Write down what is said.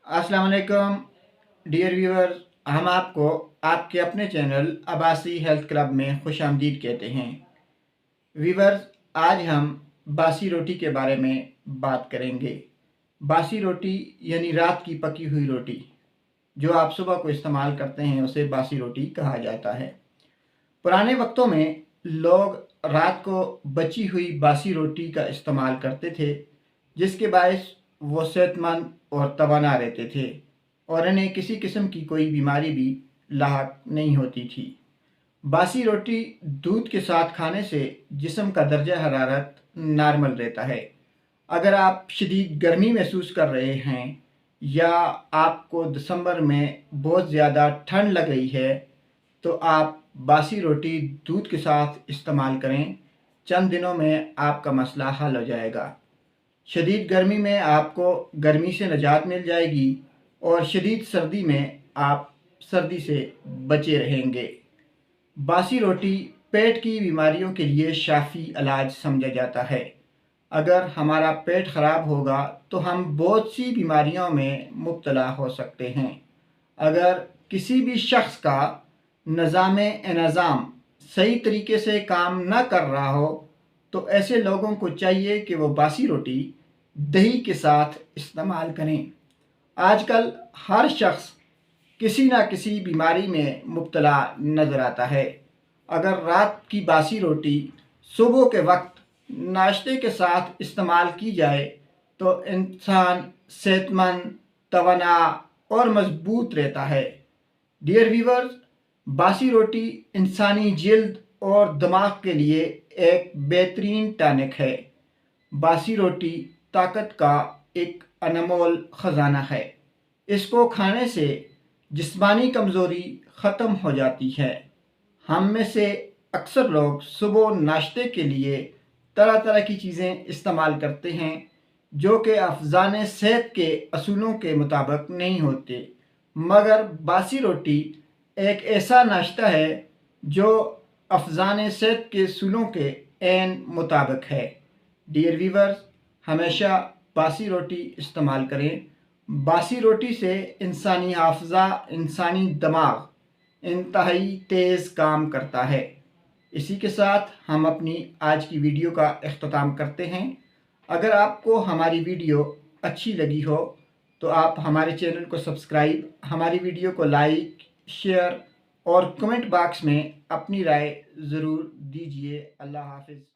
अस्सलाम वालेकुम dear viewers. हम आपको आपके अपने चैनल अब्बासी हेल्थ क्लब में खुशामदीद कहते हैं। व्यूअर्स, आज हम बासी रोटी के बारे में बात करेंगे। बासी रोटी यानी रात की पकी हुई रोटी जो आप सुबह को इस्तेमाल करते हैं, उसे बासी रोटी कहा जाता है। पुराने वक्तों में लोग रात को बची हुई बासी रोटी का इस्तेमाल करते थे, जिसके बायस वो सेहतमंद और तवाना रहते थे और इन्हें किसी किस्म की कोई बीमारी भी लाहक नहीं होती थी। बासी रोटी दूध के साथ खाने से जिस्म का दर्जा हरारत नॉर्मल रहता है। अगर आप शदीद गर्मी महसूस कर रहे हैं या आपको दिसंबर में बहुत ज़्यादा ठंड लग रही है, तो आप बासी रोटी दूध के साथ इस्तेमाल करें। चंद दिनों में आपका मसला हल हो जाएगा। शदीद गर्मी में आपको गर्मी से निजात मिल जाएगी और शदीद सर्दी में आप सर्दी से बचे रहेंगे। बासी रोटी पेट की बीमारियों के लिए शाफ़ी इलाज समझा जाता है। अगर हमारा पेट ख़राब होगा तो हम बहुत सी बीमारियों में मुब्तला हो सकते हैं। अगर किसी भी शख्स का निज़ाम सही तरीके से काम न कर रहा हो, तो ऐसे लोगों को चाहिए कि वो बासी रोटी दही के साथ इस्तेमाल करें। आजकल हर शख्स किसी न किसी बीमारी में मुब्तला नज़र आता है। अगर रात की बासी रोटी सुबह के वक्त नाश्ते के साथ इस्तेमाल की जाए तो इंसान सेहतमंद, तवाना और मजबूत रहता है। डियर व्यूअर्स, बासी रोटी इंसानी जिल्द और दिमाग के लिए एक बेहतरीन टॉनिक है। बासी रोटी ताकत का एक अनमोल ख़जाना है। इसको खाने से जिस्मानी कमज़ोरी ख़त्म हो जाती है। हम में से अक्सर लोग सुबह नाश्ते के लिए तरह तरह की चीज़ें इस्तेमाल करते हैं जो कि अफ़ज़ान सेहत के असूलों के मुताबिक नहीं होते, मगर बासी रोटी एक ऐसा नाश्ता है जो अफ़ज़ान सेहत के असूलों के ऐन मुताबिक है। डियर व्यूअर्स, हमेशा बासी रोटी इस्तेमाल करें। बासी रोटी से इंसानी हाफ़ज़ा, इंसानी दिमाग इंतहाई तेज़ काम करता है। इसी के साथ हम अपनी आज की वीडियो का इख्तिताम करते हैं। अगर आपको हमारी वीडियो अच्छी लगी हो तो आप हमारे चैनल को सब्सक्राइब, हमारी वीडियो को लाइक, शेयर और कमेंट बॉक्स में अपनी राय ज़रूर दीजिए। अल्लाह हाफ़िज़।